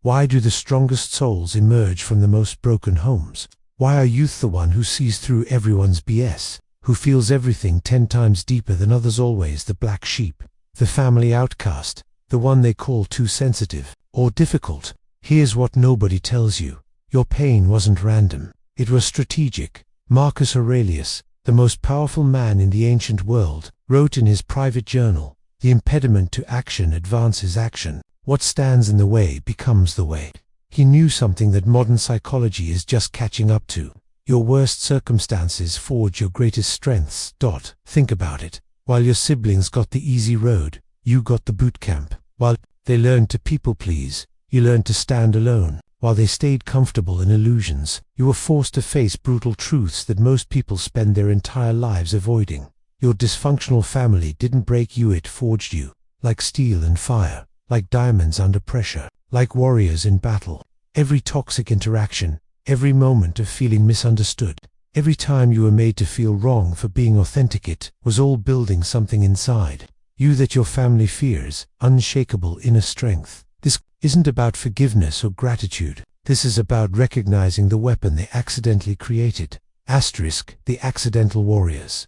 Why do the strongest souls emerge from the most broken homes? Why are youth the one who sees through everyone's BS, who feels everything 10 times deeper than others, always the black sheep, the family outcast, the one they call too sensitive or difficult? Here's what nobody tells you. Your pain wasn't random. It was strategic. Marcus Aurelius, the most powerful man in the ancient world, wrote in his private journal, "The impediment to action advances action. What stands in the way becomes the way." He knew something that modern psychology is just catching up to. Your worst circumstances forge your greatest strengths. Think about it. While your siblings got the easy road, you got the boot camp. While they learned to people please, you learned to stand alone. While they stayed comfortable in illusions, you were forced to face brutal truths that most people spend their entire lives avoiding. Your dysfunctional family didn't break you, it forged you. Like steel and fire, like diamonds under pressure, like warriors in battle. Every toxic interaction, every moment of feeling misunderstood, every time you were made to feel wrong for being authentic, it was all building something inside you that your family fears, unshakable inner strength. This isn't about forgiveness or gratitude. This is about recognizing the weapon they accidentally created. The accidental warriors.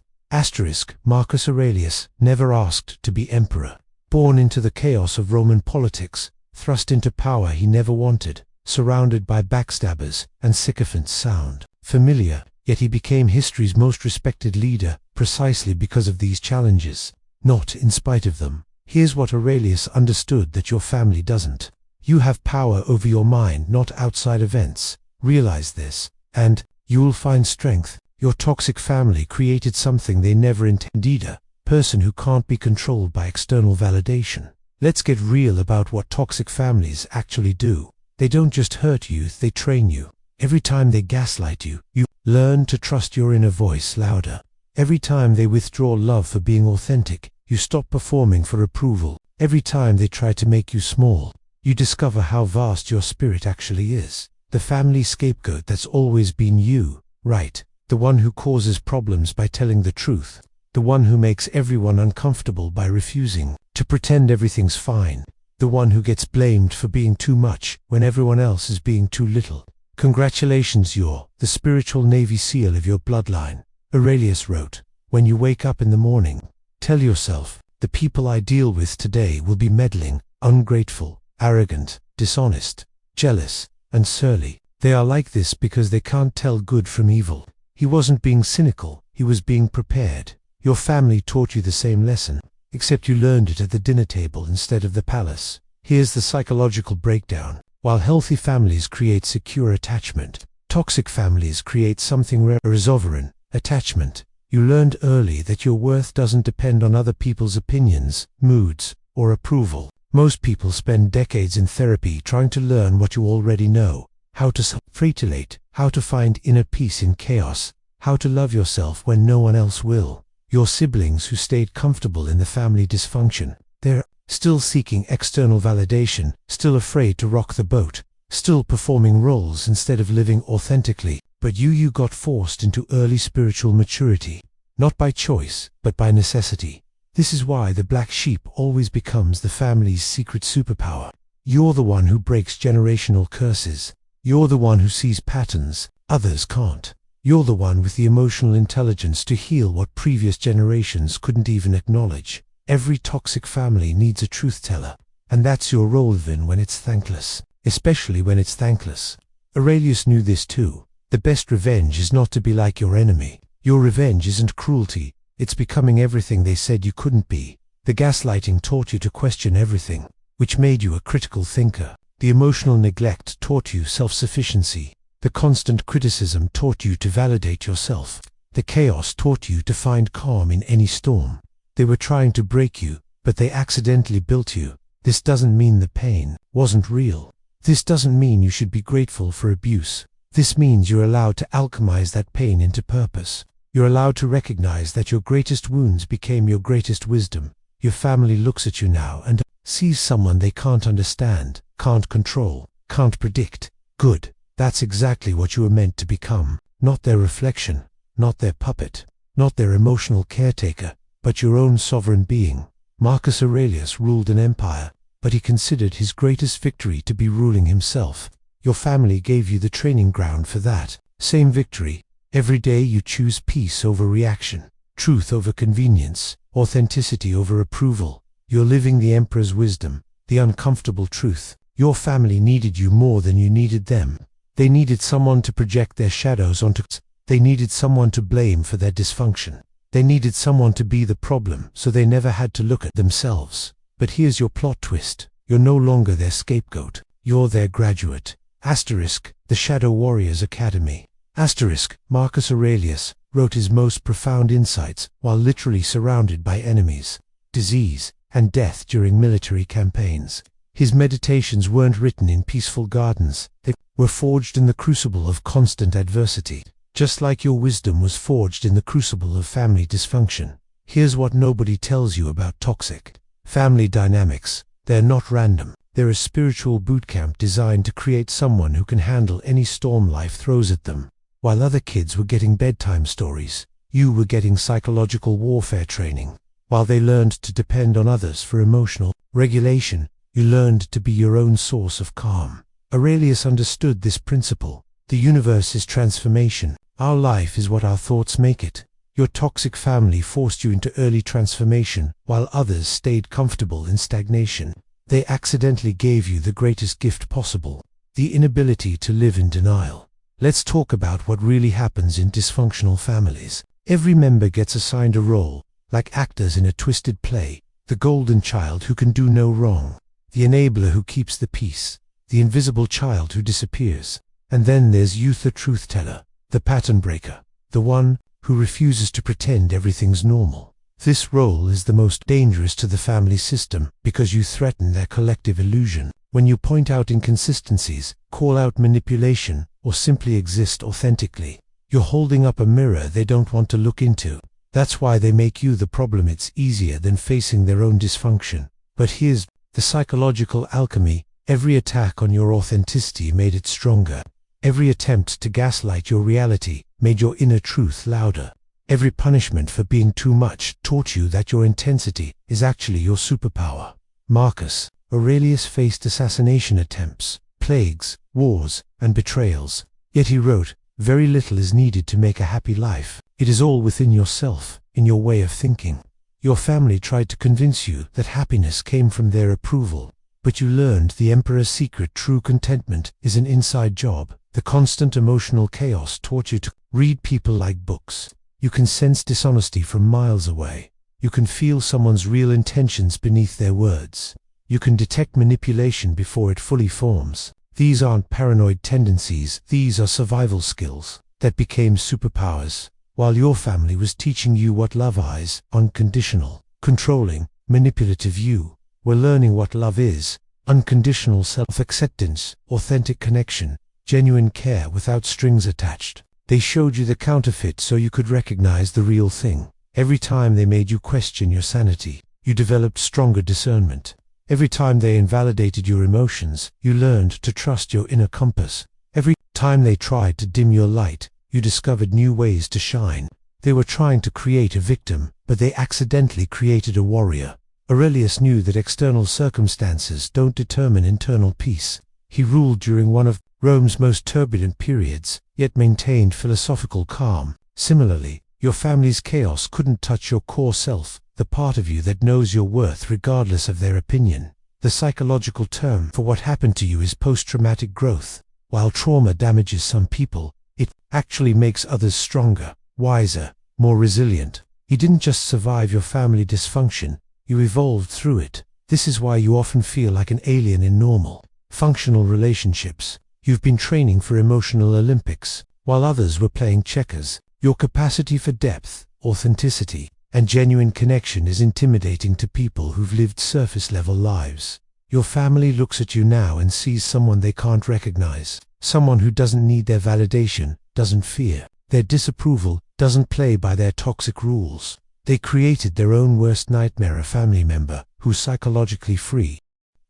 Marcus Aurelius never asked to be emperor. Born into the chaos of Roman politics, thrust into power he never wanted, surrounded by backstabbers and sycophants sound familiar, yet he became history's most respected leader precisely because of these challenges, not in spite of them. Here's what Aurelius understood that your family doesn't. You have power over your mind, not outside events. Realize this, and you'll find strength. Your toxic family created something they never intended, a person who can't be controlled by external validation. Let's get real about what toxic families actually do. They don't just hurt you, they train you. Every time they gaslight you, you learn to trust your inner voice louder. Every time they withdraw love for being authentic, you stop performing for approval. Every time they try to make you small, you discover how vast your spirit actually is. The family scapegoat that's always been you, right? The one who causes problems by telling the truth. The one who makes everyone uncomfortable by refusing to pretend everything's fine. The one who gets blamed for being too much when everyone else is being too little. Congratulations, you're the spiritual Navy SEAL of your bloodline. Aurelius wrote, when you wake up in the morning, tell yourself, the people I deal with today will be meddling, ungrateful, arrogant, dishonest, jealous, and surly. They are like this because they can't tell good from evil. He wasn't being cynical, he was being prepared. Your family taught you the same lesson, except you learned it at the dinner table instead of the palace. Here's the psychological breakdown. While healthy families create secure attachment, toxic families create something rare as sovereign attachment. You learned early that your worth doesn't depend on other people's opinions, moods, or approval. Most people spend decades in therapy trying to learn what you already know. How to self-regulate, how to find inner peace in chaos, how to love yourself when no one else will. Your siblings who stayed comfortable in the family dysfunction, they're still seeking external validation, still afraid to rock the boat, still performing roles instead of living authentically. But you got forced into early spiritual maturity, not by choice, but by necessity. This is why the black sheep always becomes the family's secret superpower. You're the one who breaks generational curses. You're the one who sees patterns others can't. You're the one with the emotional intelligence to heal what previous generations couldn't even acknowledge. Every toxic family needs a truth teller, and that's your role even when it's thankless, especially when it's thankless. Aurelius knew this too. The best revenge is not to be like your enemy. Your revenge isn't cruelty, it's becoming everything they said you couldn't be. The gaslighting taught you to question everything, which made you a critical thinker. The emotional neglect taught you self-sufficiency. The constant criticism taught you to validate yourself. The chaos taught you to find calm in any storm. They were trying to break you, but they accidentally built you. This doesn't mean the pain wasn't real. This doesn't mean you should be grateful for abuse. This means you're allowed to alchemize that pain into purpose. You're allowed to recognize that your greatest wounds became your greatest wisdom. Your family looks at you now and sees someone they can't understand, can't control, can't predict. Good. That's exactly what you were meant to become. Not their reflection, not their puppet, not their emotional caretaker, but your own sovereign being. Marcus Aurelius ruled an empire, but he considered his greatest victory to be ruling himself. Your family gave you the training ground for that same victory. Every day you choose peace over reaction, truth over convenience, authenticity over approval. You're living the emperor's wisdom, the uncomfortable truth. Your family needed you more than you needed them. They needed someone to project their shadows onto. They needed someone to blame for their dysfunction. They needed someone to be the problem so they never had to look at themselves. But here's your plot twist. You're no longer their scapegoat. You're their graduate. Asterisk, the Shadow Warriors Academy. Asterisk, Marcus Aurelius wrote his most profound insights while literally surrounded by enemies, disease, and death during military campaigns. His meditations weren't written in peaceful gardens. They were forged in the crucible of constant adversity. Just like your wisdom was forged in the crucible of family dysfunction. Here's what nobody tells you about toxic family dynamics. They're not random. They're a spiritual bootcamp designed to create someone who can handle any storm life throws at them. While other kids were getting bedtime stories, you were getting psychological warfare training. While they learned to depend on others for emotional regulation, you learned to be your own source of calm. Aurelius understood this principle. The universe is transformation. Our life is what our thoughts make it. Your toxic family forced you into early transformation, while others stayed comfortable in stagnation. They accidentally gave you the greatest gift possible, the inability to live in denial. Let's talk about what really happens in dysfunctional families. Every member gets assigned a role, like actors in a twisted play. The golden child who can do no wrong, the enabler who keeps the peace, the invisible child who disappears. And then there's youth, the truth teller, the pattern breaker, the one who refuses to pretend everything's normal. This role is the most dangerous to the family system because you threaten their collective illusion. When you point out inconsistencies, call out manipulation, or simply exist authentically, you're holding up a mirror they don't want to look into. That's why they make you the problem. It's easier than facing their own dysfunction. But here's the psychological alchemy. Every attack on your authenticity made it stronger. Every attempt to gaslight your reality made your inner truth louder. Every punishment for being too much taught you that your intensity is actually your superpower. Marcus Aurelius faced assassination attempts, plagues, wars, and betrayals. Yet he wrote, "Very little is needed to make a happy life. It is all within yourself, in your way of thinking." Your family tried to convince you that happiness came from their approval. But you learned the emperor's secret. True contentment is an inside job. The constant emotional chaos taught you to read people like books. You can sense dishonesty from miles away. You can feel someone's real intentions beneath their words. You can detect manipulation before it fully forms. These aren't paranoid tendencies. These are survival skills that became superpowers. While your family was teaching you what love is, unconditional, controlling, manipulative, you were learning what love is, unconditional self-acceptance, authentic connection, genuine care without strings attached. They showed you the counterfeit so you could recognize the real thing. Every time they made you question your sanity, you developed stronger discernment. Every time they invalidated your emotions, you learned to trust your inner compass. Every time they tried to dim your light, you discovered new ways to shine. They were trying to create a victim, but they accidentally created a warrior. Aurelius knew that external circumstances don't determine internal peace. He ruled during one of Rome's most turbulent periods, yet maintained philosophical calm. Similarly, your family's chaos couldn't touch your core self, the part of you that knows your worth regardless of their opinion. The psychological term for what happened to you is post-traumatic growth. While trauma damages some people, it actually makes others stronger, wiser, more resilient. You didn't just survive your family dysfunction, you evolved through it. This is why you often feel like an alien in normal, functional relationships. You've been training for emotional Olympics, while others were playing checkers. Your capacity for depth, authenticity, and genuine connection is intimidating to people who've lived surface-level lives. Your family looks at you now and sees someone they can't recognize, someone who doesn't need their validation, doesn't fear their disapproval, doesn't play by their toxic rules. They created their own worst nightmare, a family member who's psychologically free.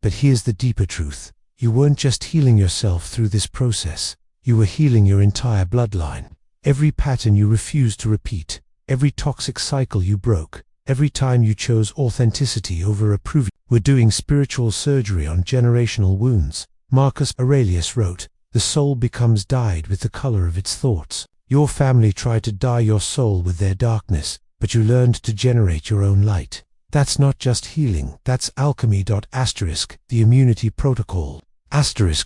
But here's the deeper truth. You weren't just healing yourself through this process, you were healing your entire bloodline. Every pattern you refused to repeat, every toxic cycle you broke, every time you chose authenticity over approval. We're doing spiritual surgery on generational wounds. Marcus Aurelius wrote, "The soul becomes dyed with the color of its thoughts." Your family tried to dye your soul with their darkness, but you learned to generate your own light. That's not just healing, that's alchemy. The immunity protocol.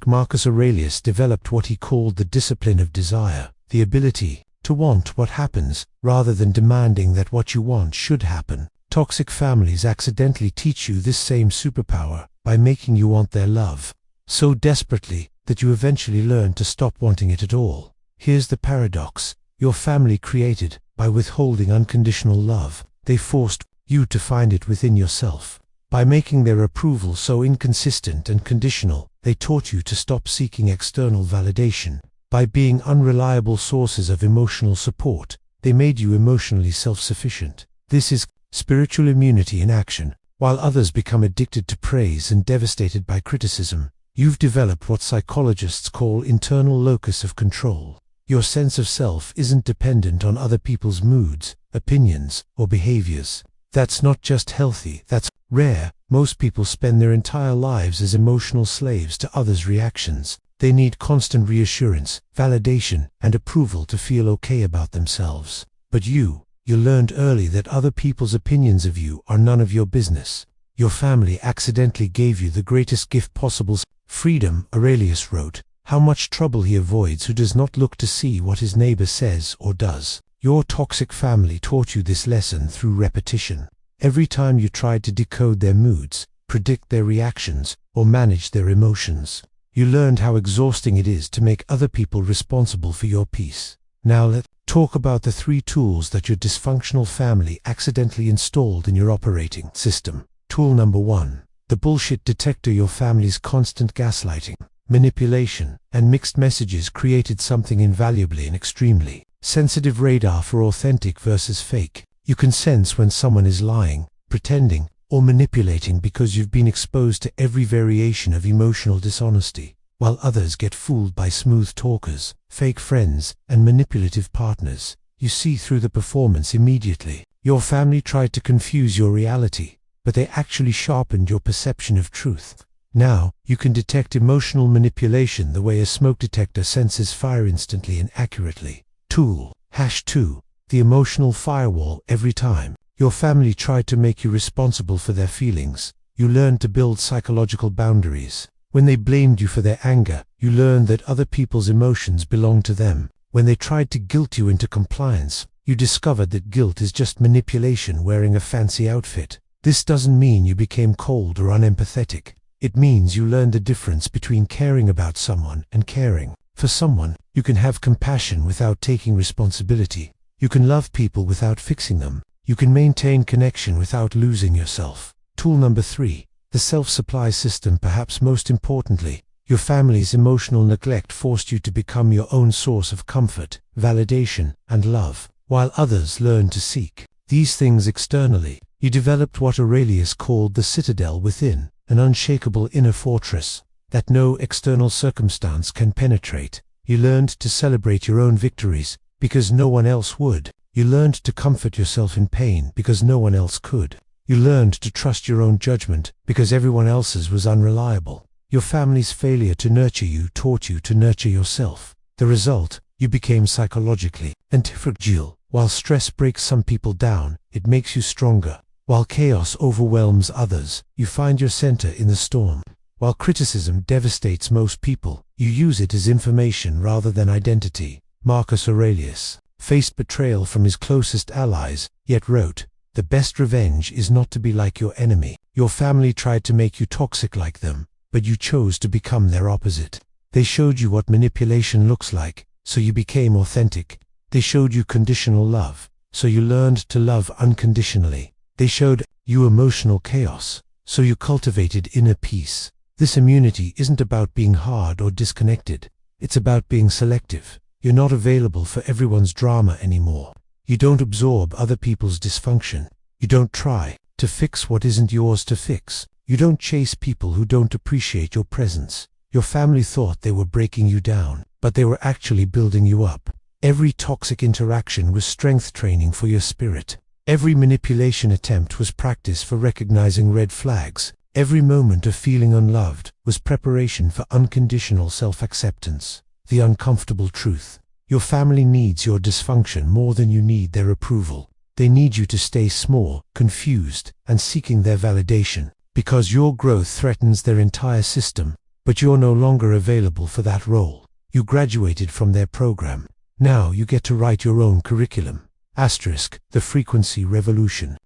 Marcus Aurelius developed what he called the discipline of desire, the ability to want what happens, rather than demanding that what you want should happen. Toxic families accidentally teach you this same superpower by making you want their love so desperately that you eventually learn to stop wanting it at all. Here's the paradox. Your family created by withholding unconditional love. They forced you to find it within yourself. By making their approval so inconsistent and conditional, they taught you to stop seeking external validation. By being unreliable sources of emotional support, they made you emotionally self-sufficient. This is spiritual immunity in action. While others become addicted to praise and devastated by criticism, you've developed what psychologists call internal locus of control. Your sense of self isn't dependent on other people's moods, opinions, or behaviors. That's not just healthy, that's rare. Most people spend their entire lives as emotional slaves to others' reactions. They need constant reassurance, validation, and approval to feel okay about themselves. But you learned early that other people's opinions of you are none of your business. Your family accidentally gave you the greatest gift possible, freedom. Aurelius wrote, "How much trouble he avoids who does not look to see what his neighbor says or does." Your toxic family taught you this lesson through repetition. Every time you tried to decode their moods, predict their reactions, or manage their emotions, you learned how exhausting it is to make other people responsible for your peace. Now let's talk about the 3 tools that your dysfunctional family accidentally installed in your operating system. Tool number 1. The bullshit detector. Your family's constant gaslighting, manipulation, and mixed messages created something invaluably and extremely sensitive radar for authentic versus fake. You can sense when someone is lying, pretending, or manipulating because you've been exposed to every variation of emotional dishonesty, while others get fooled by smooth talkers, fake friends, and manipulative partners. You see through the performance immediately. Your family tried to confuse your reality, but they actually sharpened your perception of truth. Now, you can detect emotional manipulation the way a smoke detector senses fire instantly and accurately. Tool #2. The emotional firewall. Every time your family tried to make you responsible for their feelings, you learned to build psychological boundaries. When they blamed you for their anger, you learned that other people's emotions belonged to them. When they tried to guilt you into compliance, you discovered that guilt is just manipulation wearing a fancy outfit. This doesn't mean you became cold or unempathetic. It means you learned the difference between caring about someone and caring for someone. You can have compassion without taking responsibility. You can love people without fixing them. You can maintain connection without losing yourself. Tool number 3. The self-supply system. Perhaps most importantly, your family's emotional neglect forced you to become your own source of comfort, validation, and love, while others learned to seek these things externally. You developed what Aurelius called the citadel within, an unshakable inner fortress that no external circumstance can penetrate. You learned to celebrate your own victories because no one else would. You learned to comfort yourself in pain because no one else could. You learned to trust your own judgment because everyone else's was unreliable. Your family's failure to nurture you taught you to nurture yourself. The result, you became psychologically antifragile. While stress breaks some people down, it makes you stronger. While chaos overwhelms others, you find your center in the storm. While criticism devastates most people, you use it as information rather than identity. Marcus Aurelius faced betrayal from his closest allies, yet wrote, "The best revenge is not to be like your enemy." Your family tried to make you toxic like them, but you chose to become their opposite. They showed you what manipulation looks like, so you became authentic. They showed you conditional love, so you learned to love unconditionally. They showed you emotional chaos, so you cultivated inner peace. This immunity isn't about being hard or disconnected. It's about being selective. You're not available for everyone's drama anymore. You don't absorb other people's dysfunction. You don't try to fix what isn't yours to fix. You don't chase people who don't appreciate your presence. Your family thought they were breaking you down, but they were actually building you up. Every toxic interaction was strength training for your spirit. Every manipulation attempt was practice for recognizing red flags. Every moment of feeling unloved was preparation for unconditional self-acceptance. The uncomfortable truth: your family needs your dysfunction more than you need their approval. They need you to stay small, confused, and seeking their validation, because your growth threatens their entire system. But you're no longer available for that role. You graduated from their program. Now you get to write your own curriculum. The frequency revolution.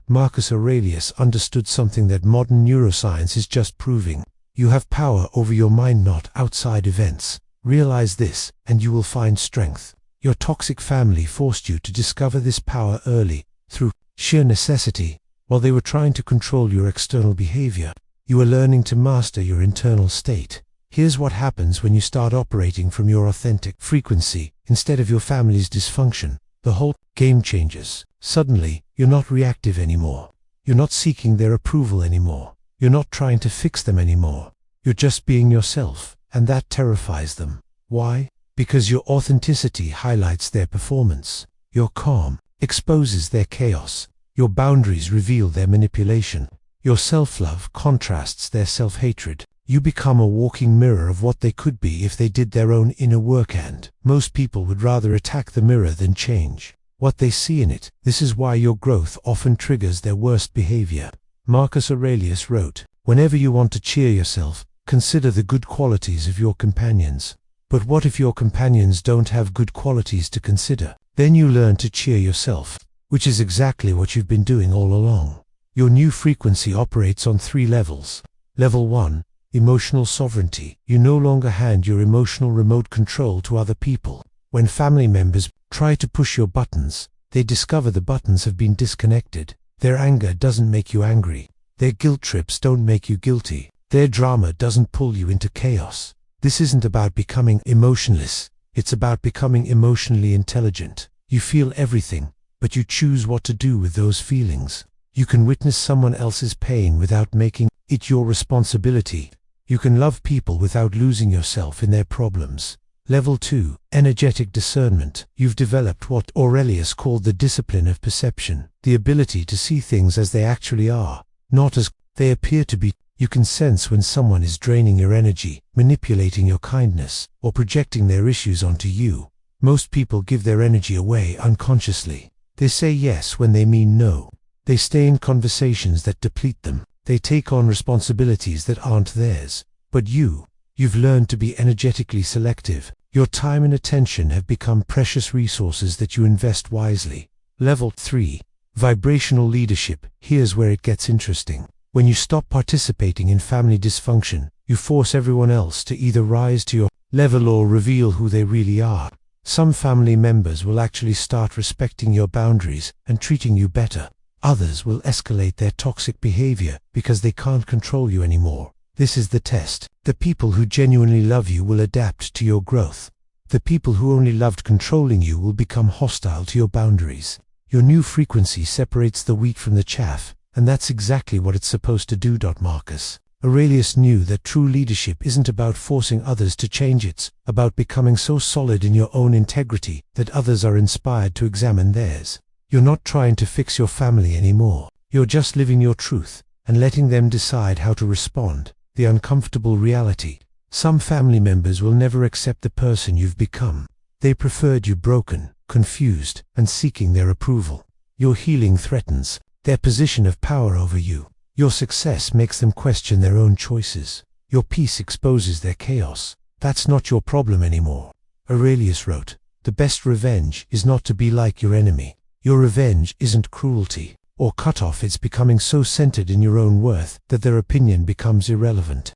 Marcus Aurelius understood something that modern neuroscience is just proving. You have power over your mind, not outside events. Realize this, and you will find strength. Your toxic family forced you to discover this power early, through sheer necessity. While they were trying to control your external behavior, you were learning to master your internal state. Here's what happens when you start operating from your authentic frequency instead of your family's dysfunction. The whole game changes. Suddenly, you're not reactive anymore. You're not seeking their approval anymore. You're not trying to fix them anymore. You're just being yourself, and that terrifies them. Why? Because your authenticity highlights their performance. Your calm exposes their chaos. Your boundaries reveal their manipulation. Your self-love contrasts their self-hatred. You become a walking mirror of what they could be if they did their own inner work, and most people would rather attack the mirror than change what they see in it. This is why your growth often triggers their worst behavior. Marcus Aurelius wrote, "Whenever you want to cheer yourself, consider the good qualities of your companions." But what if your companions don't have good qualities to consider? Then you learn to cheer yourself, which is exactly what you've been doing all along. Your new frequency operates on 3 levels. Level 1. Emotional sovereignty. You no longer hand your emotional remote control to other people. When family members try to push your buttons, they discover the buttons have been disconnected. Their anger doesn't make you angry. Their guilt trips don't make you guilty. Their drama doesn't pull you into chaos. This isn't about becoming emotionless. It's about becoming emotionally intelligent. You feel everything, but you choose what to do with those feelings. You can witness someone else's pain without making it your responsibility. You can love people without losing yourself in their problems. Level 2. Energetic discernment. You've developed what Aurelius called the discipline of perception, the ability to see things as they actually are, not as they appear to be. You can sense when someone is draining your energy, manipulating your kindness, or projecting their issues onto you. Most people give their energy away unconsciously. They say yes when they mean no. They stay in conversations that deplete them. They take on responsibilities that aren't theirs. But you've learned to be energetically selective. Your time and attention have become precious resources that you invest wisely. Level 3. Vibrational leadership. Here's where it gets interesting. When you stop participating in family dysfunction, you force everyone else to either rise to your level or reveal who they really are. Some family members will actually start respecting your boundaries and treating you better. Others will escalate their toxic behavior because they can't control you anymore. This is the test. The people who genuinely love you will adapt to your growth. The people who only loved controlling you will become hostile to your boundaries. Your new frequency separates the wheat from the chaff, and that's exactly what it's supposed to do. Marcus Aurelius knew that true leadership isn't about forcing others to change, it's about becoming so solid in your own integrity that others are inspired to examine theirs. You're not trying to fix your family anymore. You're just living your truth and letting them decide how to respond. The uncomfortable reality: some family members will never accept the person you've become. They preferred you broken, confused, and seeking their approval. Your healing threatens their position of power over you. Your success makes them question their own choices. Your peace exposes their chaos. That's not your problem anymore. Aurelius wrote, "The best revenge is not to be like your enemy." Your revenge isn't cruelty or cut-off, it's becoming so centered in your own worth that their opinion becomes irrelevant.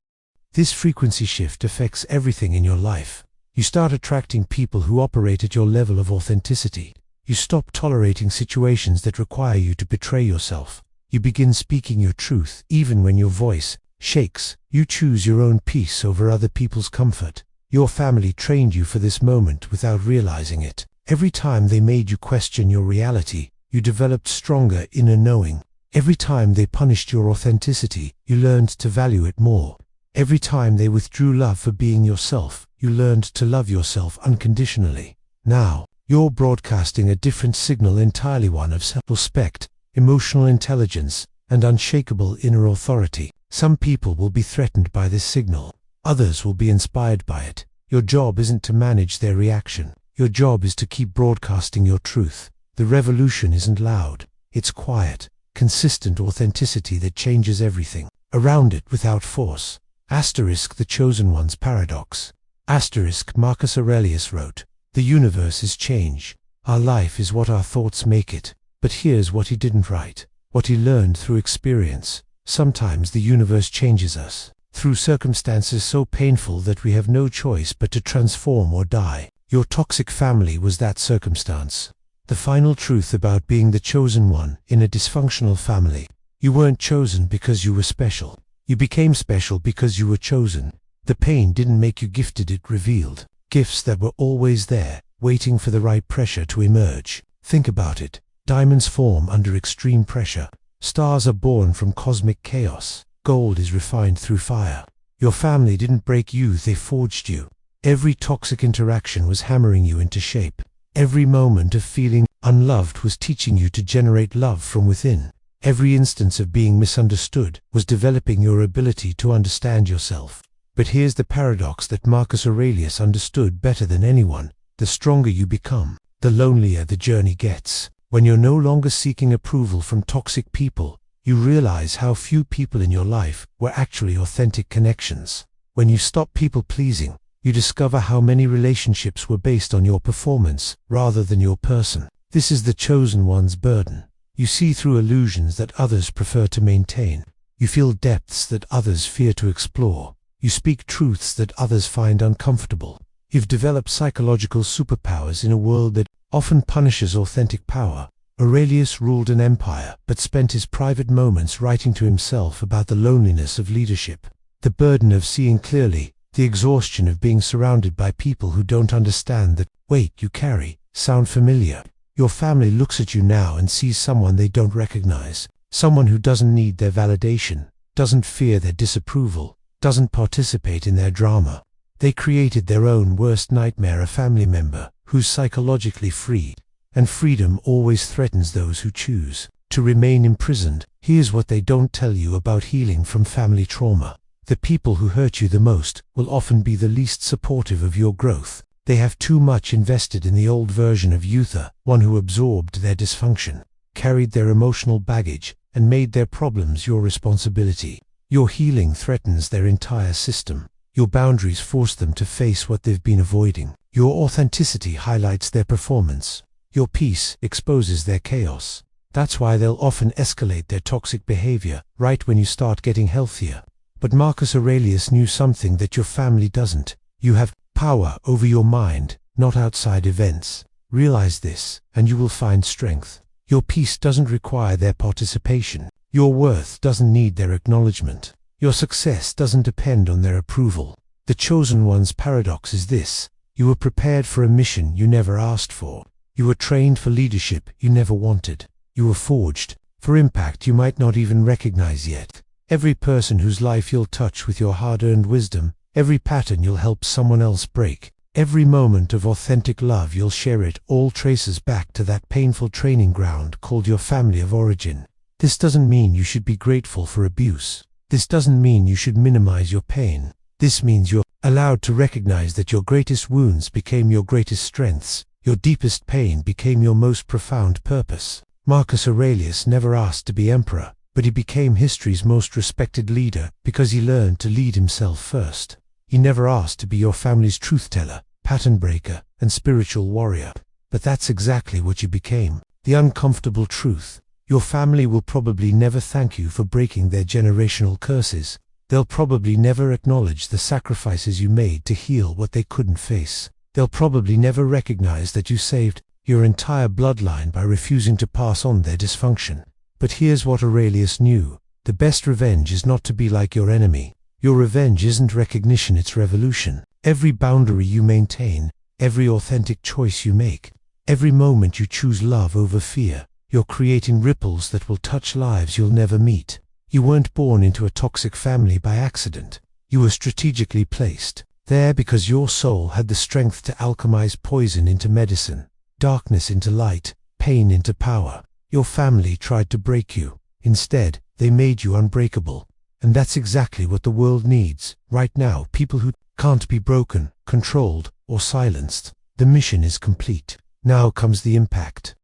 This frequency shift affects everything in your life. You start attracting people who operate at your level of authenticity. You stop tolerating situations that require you to betray yourself. You begin speaking your truth, even when your voice shakes. You choose your own peace over other people's comfort. Your family trained you for this moment without realizing it. Every time they made you question your reality, you developed stronger inner knowing. Every time they punished your authenticity, you learned to value it more. Every time they withdrew love for being yourself, you learned to love yourself unconditionally. Now, You're broadcasting a different signal entirely, one of self-respect, emotional intelligence, and unshakable inner authority. Some people will be threatened by this signal. Others will be inspired by it. Your job isn't to manage their reaction. Your job is to keep broadcasting your truth. The revolution isn't loud. It's quiet, consistent authenticity that changes everything around it without force. Asterisk the chosen one's paradox. Asterisk Marcus Aurelius wrote, "The universe is change. Our life is what our thoughts make it." But here's what he didn't write, what he learned through experience. Sometimes the universe changes us through circumstances so painful that we have no choice but to transform or die. Your toxic family was that circumstance. The final truth about being the chosen one in a dysfunctional family. You weren't chosen because you were special. You became special because you were chosen. The pain didn't make you gifted, it revealed gifts that were always there, waiting for the right pressure to emerge. Think about it. Diamonds form under extreme pressure. Stars are born from cosmic chaos. Gold is refined through fire. Your family didn't break you, they forged you. Every toxic interaction was hammering you into shape. Every moment of feeling unloved was teaching you to generate love from within. Every instance of being misunderstood was developing your ability to understand yourself. But here's the paradox that Marcus Aurelius understood better than anyone. The stronger you become, the lonelier the journey gets. When you're no longer seeking approval from toxic people, you realize how few people in your life were actually authentic connections. When you stop people-pleasing, you discover how many relationships were based on your performance rather than your person. This is the chosen one's burden. You see through illusions that others prefer to maintain. You feel depths that others fear to explore. You speak truths that others find uncomfortable. You've developed psychological superpowers in a world that often punishes authentic power. Aurelius ruled an empire, but spent his private moments writing to himself about the loneliness of leadership, the burden of seeing clearly, the exhaustion of being surrounded by people who don't understand the weight you carry. Sound familiar? Your family looks at you now and sees someone they don't recognize, someone who doesn't need their validation, doesn't fear their disapproval, doesn't participate in their drama. They created their own worst nightmare, a family member who's psychologically free, and freedom always threatens those who choose to remain imprisoned. Here's what they don't tell you about healing from family trauma. The people who hurt you the most will often be the least supportive of your growth. They have too much invested in the old version of youth, one who absorbed their dysfunction, carried their emotional baggage, and made their problems your responsibility. Your healing threatens their entire system. Your boundaries force them to face what they've been avoiding. Your authenticity highlights their performance. Your peace exposes their chaos. That's why they'll often escalate their toxic behavior right when you start getting healthier. But Marcus Aurelius knew something that your family doesn't. You have power over your mind, not outside events. Realize this, and you will find strength. Your peace doesn't require their participation. Your worth doesn't need their acknowledgement. Your success doesn't depend on their approval. The chosen one's paradox is this: you were prepared for a mission you never asked for. You were trained for leadership you never wanted. You were forged for impact you might not even recognize yet. Every person whose life you'll touch with your hard-earned wisdom, every pattern you'll help someone else break, every moment of authentic love you'll share, it all traces back to that painful training ground called your family of origin. This doesn't mean you should be grateful for abuse. This doesn't mean you should minimize your pain. This means you're allowed to recognize that your greatest wounds became your greatest strengths. Your deepest pain became your most profound purpose. Marcus Aurelius never asked to be emperor, but he became history's most respected leader because he learned to lead himself first. He never asked to be your family's truth-teller, pattern breaker, and spiritual warrior. But that's exactly what you became. The uncomfortable truth. Your family will probably never thank you for breaking their generational curses. They'll probably never acknowledge the sacrifices you made to heal what they couldn't face. They'll probably never recognize that you saved your entire bloodline by refusing to pass on their dysfunction. But here's what Aurelius knew. The best revenge is not to be like your enemy. Your revenge isn't recognition, it's revolution. Every boundary you maintain, every authentic choice you make, every moment you choose love over fear, you're creating ripples that will touch lives you'll never meet. You weren't born into a toxic family by accident. You were strategically placed there because your soul had the strength to alchemize poison into medicine. darkness into light, pain into power. Your family tried to break you. Instead, they made you unbreakable. And that's exactly what the world needs right now, people who can't be broken, controlled, or silenced. The mission is complete. Now comes the impact.